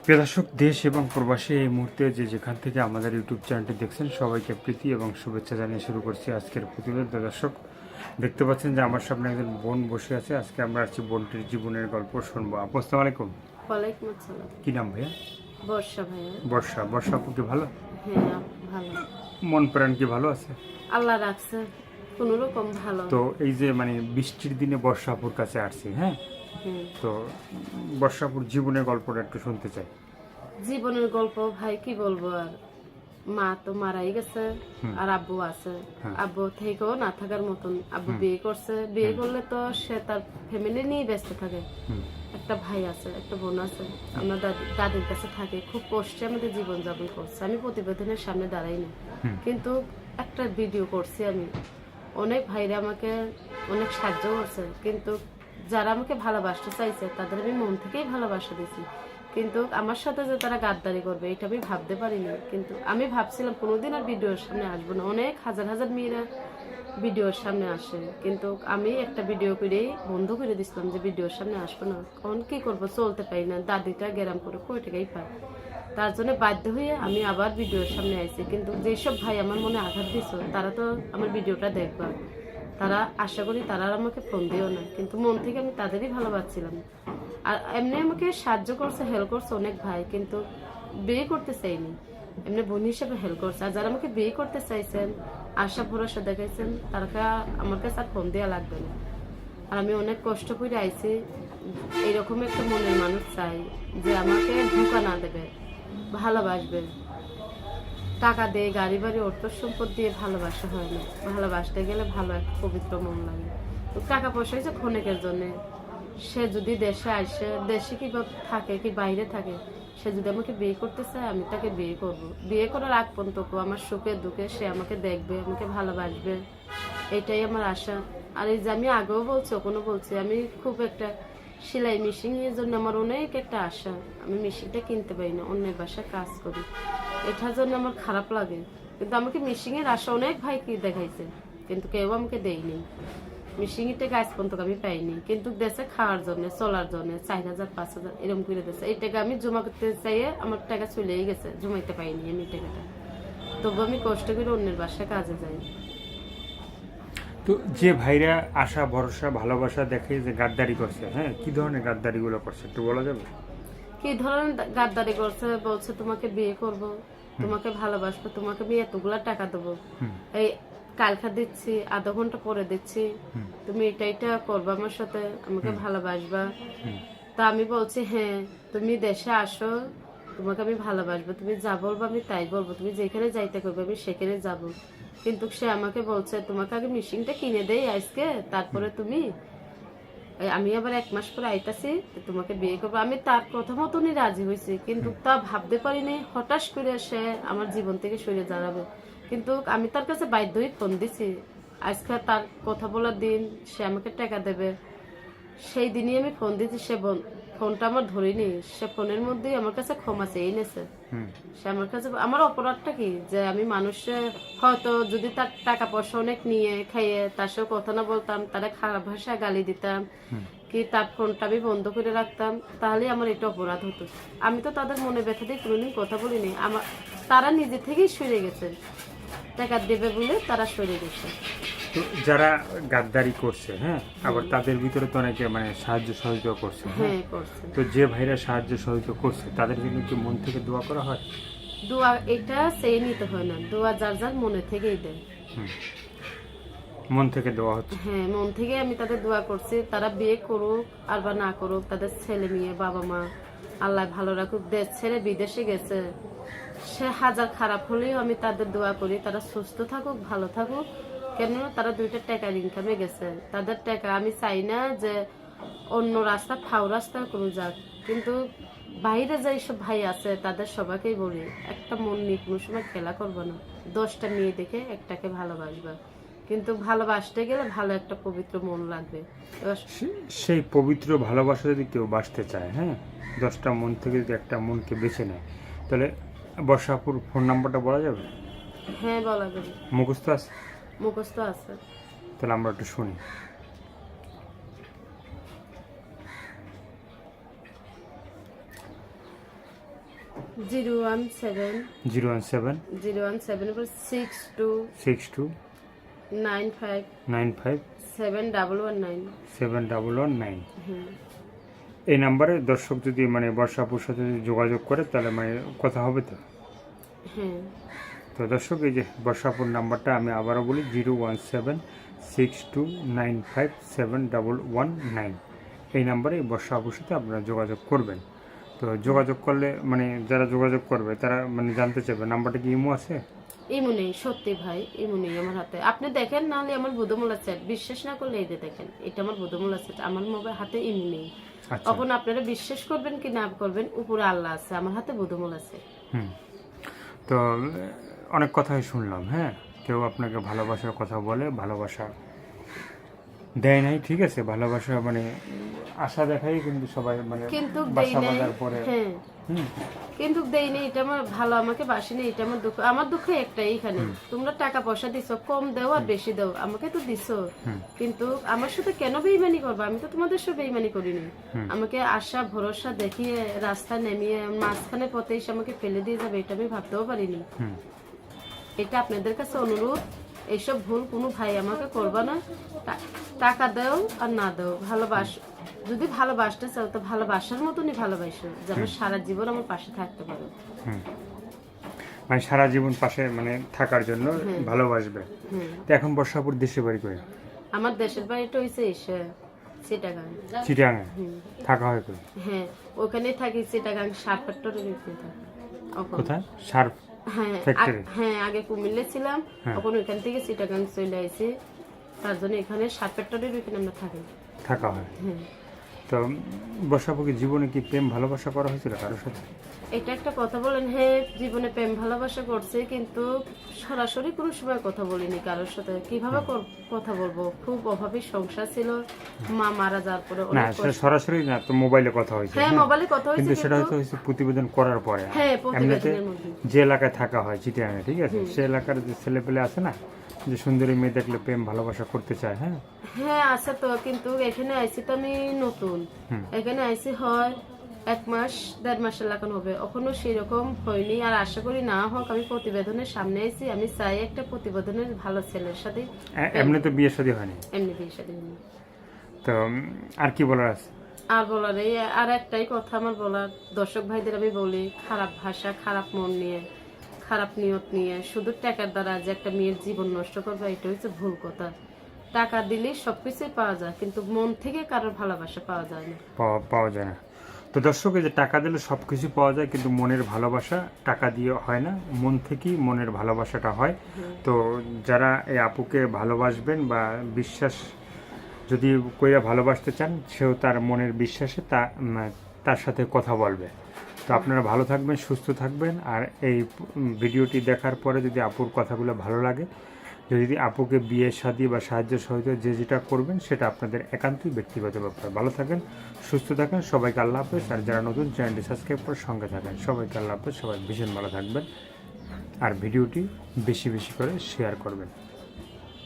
প্রিয় দর্শক, দেশ এবং প্রবাসী এই মুহূর্তে যে যেখান থেকে আমাদের ইউটিউব চ্যানেলটি দেখছেন সবাইকে প্রীতি এবং শুভেচ্ছা জানিয়ে শুরু করছি আজকের প্রতিবেদন। দর্শক, দেখতে পাচ্ছেন যে আমার সামনে একজন বোন বসে আছে। আজকে আমরা আছি বোনটির জীবনের গল্প শুনবো। আপু, আসসালামু আলাইকুম। ওয়ালাইকুম আসসালাম। কি নাম ভাইয়া? বর্ষা ভাইয়া। বর্ষা। বর্ষা আপু কি ভালো? হ্যাঁ, ভালো। মন প্রাণ কি ভালো আছে? আল্লাহ রাখছে কোনো রকম ভালো। তো এই যে বৃষ্টির দিনে বর্ষা আপুর কাছে আসছি, হ্যাঁ, তো বর্ষা আপুর জীবনের গল্পটা একটু শুনতে চাই। জীবনের গল্প ভাই কি বলবো আর, মা তো মারাই গেছে আর আব্বু আছে। আব্বু থেকেও না থাকার মতন। আব্বু বিয়ে করছে, বিয়ে করলে তো সে তার ফ্যামিলি নিয়ে ব্যস্ত থাকে। একটা ভাই আছে, একটা বোন আছে, আমরা দাদির কাছে থাকে। খুব কষ্টে আমাদের জীবন যাপন করছে। আমি প্রতিবেদনের সামনে দাঁড়াই না, কিন্তু একটা ভিডিও করছি আমি। অনেক ভাইরা আমাকে অনেক সাহায্য করছে, কিন্তু যারা আমাকে ভালোবাসতে চাইছে তাদের আমি মন থেকেই ভালোবাসা দিয়েছি। কিন্তু আমার সাথে যে তারা গাদ্দারি করবে এটা আমি ভাবতে পারিনি। কিন্তু আমি ভাবছিলাম কোনোদিন আর ভিডিওর সামনে আসবো না। অনেক হাজার হাজার মেয়েরা ভিডিওর সামনে আসে, কিন্তু আমি একটা ভিডিও করেই বন্ধ করে দিছিলাম যে ভিডিওর সামনে আসবো না। কারণ কি করবো, চলতে পারি না। দাদিটা গেরাম করে কই টাকাই পায়, তার জন্য বাধ্য হয়ে আমি আবার ভিডিওর সামনে আইছি। কিন্তু যেসব ভাই আমার মনে আঘাত দিছ তারা তো আমার ভিডিওটা দেখবা, তারা আশা করি তারা আর আমাকে ফোন দিও না। কিন্তু মন থেকে আমি তাদেরই ভালোবাসছিলাম। আর এমনি আমাকে সাহায্য করছে, হেল্প করছে অনেক ভাই, কিন্তু বিয়ে করতে চাইনি। এমনি বোন হিসেবে হেল্প করছে। আর যারা আমাকে বিয়ে করতে চাইছেন, আশা ভরসা দেখাইছেন, তারা আমার কাছে আর ফোন দেওয়া লাগবে না। আর আমি অনেক কষ্ট করে আইছি। এইরকম একটা মনের মানুষ চাই যে আমাকে ধোঁকা না দেবে, ভালোবাসবে। টাকা দিয়ে, গাড়ি বাড়ি, অর্থ সম্পদ দিয়ে ভালোবাসা হয় না। ভালোবাসতে গেলে ভালো একটা পবিত্র মন লাগে। তো টাকা পয়সা হচ্ছে ক্ষণিকের জন্য। সে যদি দেশে আসে, দেশে কি থাকে কি বাইরে থাকে, সে যদি আমাকে বিয়ে করতে চায় আমি তাকে বিয়ে করব। বিয়ে করার আগ পর্যন্ত আমার সুখে দুঃখে সে আমাকে দেখবে, আমাকে ভালোবাসবে, এটাই আমার আশা। আর এই যে আমি আগেও বলছি, ওখানে বলছি, আমি খুব একটা সেলাই মেশিন এর জন্য আমার অনেক একটা আশা। আমি মেশিনটা কিনতে পারি না, অন্যের বাসায় কাজ করি, এটার জন্য আমার খারাপ লাগে। কিন্তু আমাকে মেশিনের আশা অনেক ভাই কি দেখাইছে, কিন্তু কেউ আমাকে দেয়নি। মেশিনটা গাছ পর্যন্ত আমি পাইনি, কিন্তু দেশে খাওয়ার জন্য, চলার জন্য 4,000 5,000 এরকম করে দিয়েছে। এই টাকা আমি জমা করতে চাইয়ে আমার টাকা চলেই গেছে, জমাইতে পাইনি আমি টাকাটা। তবু আমি কষ্ট করে অন্যের বাসায় কাজে যাই। তো যে ভাইরা আশা ভরসা ভালোবাসা দেখে যে গাদ্দারি করছে, হ্যাঁ, কি ধরনের গাদ্দারি গুলো করছে একটু বলা যাবে? কি ধরনের গাদ্দারি করছে? বলছে তোমাকে বিয়ে করব, তোমাকে ভালোবাসবো, তোমাকে আমি এতগুলা টাকা দেবো, এই কালকা দিচ্ছি, আধা ঘন্টা পরে দিচ্ছি, তুমি এটা করবা আমার সাথে, আমাকে ভালোবাসবা। তা আমি বলছি হ্যাঁ, তুমি দেশে আসো, তোমাকে আমি ভালোবাসবো, তুমি যা বলবো আমি তাই বলবো, তুমি যেখানে যাইতে করবে আমি সেখানে যাব। কিন্তু সে আমাকে বলছে তোমাকে আগে মেশিনটা কিনে দেই আজকে, তারপরে তুমি, আমি আবার 1 মাস পরে আইতাছি, তোমাকে বিয়ে করবো। আমি তার কথা মতনই রাজি হয়েছি, কিন্তু তা ভাবতে পারিনি হঠাৎ করে সে আমার জীবন থেকে সরে দাঁড়াবে। কিন্তু আমি তার কাছে বাধ্য হয়ে ফোন দিছি। আজকে তার কথা বলার দিন, সে আমাকে টাকা দেবে, সেই দিনই আমি ফোন দিয়েছি। সে ফোনটা আমার ধরিনি, সে ফোনের মধ্যেই আমার কাছে ক্ষমা চেয়ে নিয়েছে। সে আমার কাছে, আমার অপরাধটা কি যে আমি মানুষের হয়তো যদি তার টাকা পয়সা অনেক নিয়ে খাইয়ে তার সাথে কথা না বলতাম, তারা খারাপ ভাষায় গালি দিতাম, কি তার ফোনটা আমি বন্ধ করে রাখতাম, তাহলে আমার এটা অপরাধ হতো। আমি তো তাদের মনে ব্যথা দিয়ে কোনোদিন কথা বলিনি। তারা নিজে থেকেই সরে গেছে, টাকা দেবে বলে তারা সরে গেছে। তো যারা গাদ্দারি করছে, হ্যাঁ, আবার তাদের ভিতরে তো অনেকে সাহায্য সহযোগিতা করছে, হ্যাঁ করছে। তো যে ভাইরা সাহায্য সহযোগিতা করছে তাদের জন্য কি মন থেকে দোয়া করা হয়? দোয়া এটা চেয়ে নিতে হয় না, দোয়া যার যার মনে থেকেই দেয়। মন থেকে দোয়া হচ্ছে। হ্যাঁ, মন থেকে আমি তাদের দোয়া করছি, তারা বিয়ে করুক আর বা না করুক, তাদের ছেলে মেয়ে বাবা মা আল্লাহ ভালো রাখুক। দেশ ছেড়ে বিদেশে গেছে, সে হাজার খারাপ হলেও আমি তাদের দোয়া করি তারা সুস্থ থাকুক, ভালো থাকুক। কেননা তারা 2টা টাকার ইনকামে গেছে, তাদের টাকা আমি চাই না যে অন্য রাস্তা ফাউ রাস্তা কোনো যাক। কিন্তু বাইরে যে সব ভাই আছে তাদের সবাইকেই বলি, একটা মন নিয়ে কোনো সময় খেলা করবো না। 10টা মেয়ে দেখে একটাকে ভালোবাসবা, কিন্তু ভালোবাসতে গেলে ভালো একটা পবিত্র মন লাগবে। সেই পবিত্র ভালোবাসা যদি কেউ বাসতে চায়, হ্যাঁ, 10টা মন থেকে যদি একটা মনকে বেছে নেয়, তাহলে বর্ষাপুর ফোন নাম্বারটা বলা যাবে? হ্যাঁ, বলা যাবে। মুখস্থ আছে? মুখস্থ আছে। তাহলে আমরা একটু শুনি। 017 017 62 62 95 95 7119। 7119। এই নাম্বারে দর্শক যদি মানে বর্ষা আপুর সাথে যদি যোগাযোগ করে তাহলে মানে কথা হবে তো। হ্যাঁ তো দর্শক এই যে বর্ষা আপুর নাম্বারটা আমি আবারও বলি 01762957119। এই নাম্বারে বর্ষা আপুর সাথে আপনারা যোগাযোগ করবেন। তো যোগাযোগ করলে মানে যারা যোগাযোগ করবে তারা মানে জানতে চাইবে নাম্বারটা কি ইমো আছে? ইমু নেই, সত্যি ভাই ইমু নেই আমার হাতে। আপনি দেখেন, নাহলে আমার বুধমূলা সেট, বিশ্বাস না করলে এই যে দেখেন, এটা আমার বুধমূলা সেট, আমার মোবাইল হাতে ইমু নেই। আচ্ছা তখন আপনারা বিশ্বাস করবেন কি না করবেন, উপরে আল্লাহ আছে, আমার হাতে বুধমূলা আছে। তো অনেক কথাই শুনলাম, হ্যাঁ, কেউ আপনাকে ভালোবাসার কথা বলে, ভালোবাসা দেয় নাই, ঠিক আছে, ভালোবাসা মানে আশা দেখাই কিন্তু সবাই মানে কিন্তু দেই বাসা নাই, বাঁধার পরে হ্যাঁ কিন্তু দেই নাই, এটা আমার ভালো আমাকে বাসিনি, এটা আমার দুঃখ। আমার দুঃখ একটাই, এখানে তোমরা টাকা পয়সা দিছো, কম দেও আর বেশি দেও, আমাকে তো দিছো, কিন্তু আমার সাথে কেন বেইমানি করবে? আমি তো তোমাদের সাথে বেইমানি করিনি। আমাকে আশা ভরসা দেখিয়ে রাস্তায় নেমিয়ে মাঝখানে পথে এসে আমাকে ফেলে দিয়ে যাবে, এটা আমি ভাবতেও পারিনি। এটা আপনাদের কাছে অনুরোধ, এইসব ভুল কোনো ভাই আমাকে করবা না। টাকা দাও আর না দাও, যদি ভালোবাসতে চাও তো ভালোবাসার মতনই ভালোবাসো, যেন সারা জীবন আমার পাশে থাকতে পারো। মানে সারা জীবন পাশে মানে থাকার জন্য ভালোবাসবে। তো এখন বর্ষাপুর দেশে বাড়ি করে? আমার দেশের বাড়িটা হয়েছে এসে চিটাগাং। চিটাগাঙে থাকা হয় কই? হ্যাঁ ওখানেই থাকি, চিটাগাং সার ফ্যাক্টরির ভিতরে থাকি। কোথায়? সার ফ্যাক্টরি? হ্যাঁ আগে কুমিল্লে ছিলাম, এখন ওইখান থেকে চিটাগাং চলে আইছি, তার জন্য এখানে সার ফ্যাক্টরির ওইখানে আমরা থাকা হয়। তো বর্ষাপুকে জীবনে কি প্রেম ভালোবাসা করা হয়েছিল কারোর সাথে? এটা একটা কথা বলেন, হ্যাঁ জীবনে প্রেম ভালোবাসা করছে, কিন্তু সরাসরি কোনো সময় কথা বলিনি কারোর সাথে। কিভাবে কথা বলবো, খুব অভাবী সংসার ছিল, মা মারা যাওয়ার পরে। না সেটা সরাসরি না, তো মোবাইলে কথা হয়েছে। হ্যাঁ মোবাইলে কথা হয়েছে, কিন্তু সেটা হয়তো প্রতিবেদন করার পরে। হ্যাঁ প্রতিবেদনের মধ্যে যে এলাকায় থাকা হয় চিটাগাঙে, ঠিক আছে, সে এলাকার যে ছেলেপেলে আছে না, যে সুন্দরী মেয়ে দেখলে প্রেম ভালোবাসা করতে চায়, হ্যাঁ হ্যাঁ আছে তো, কিন্তু এখানে আইসি তো আমি নতুন, এখানে আইসি হয় 1 মাস 1.5 মাসের লাগানো হবে, এখনো সেরকম হয়নি, আর আশা করি না হোক। আমি প্রতিবেদনের সামনে আইছি, আমি চাই একটা প্রতিবেদনের ভালো ছেলের সাথে। এমনি তো বিয়ে শাদী হয়নি? এমনি বিয়ে শাদী হয়নি। তো আর কি বলার আছে? আর বলার এই আর একটাই কথা আমার বলার, দর্শক ভাইদের আমি বলি, খারাপ ভাষা, খারাপ মন নিয়ে, খারাপ নিয়ত নিয়ে শুধু টাকার দ্বারা যে একটা মেয়ের জীবন নষ্ট করবে, এটা হচ্ছে ভুল কথা। টাকা দিলেই সবকিছুই পাওয়া যায়, কিন্তু মন থেকে কারোর ভালোবাসা পাওয়া যায় না, পাওয়া যায় না। তো দর্শক, এই যে টাকা দিলে সব কিছু পাওয়া যায়, কিন্তু মনের ভালোবাসা টাকা দিয়ে হয় না, মন থেকেই মনের ভালোবাসাটা হয়। তো যারা এই আপুকে ভালোবাসবেন বা বিশ্বাস যদি কইরা ভালোবাসতে চান, সেও তার মনের বিশ্বাসে তার সাথে কথা বলবে। তো আপনারা ভালো থাকবেন, সুস্থ থাকবেন। আর এই ভিডিওটি দেখার পরে যদি আপুর কথাগুলো ভালো লাগে, যদি আপুকে বিয়ে শাদী বা সাহায্য সহযোগিতা যেটা করবেন সেটা আপনাদের একান্তই ব্যক্তিগত ব্যাপার। ভালো থাকেন, সুস্থ থাকেন, সবাইকে আল্লাহ হাফেজ। আর যারা নতুন চ্যানেলটি সাবস্ক্রাইব করে সঙ্গে থাকেন, সবাইকে আল্লাহ হাফেজ। সবাই ভীষণ ভালো থাকবেন, আর ভিডিওটি বেশি বেশি করে শেয়ার করবেন।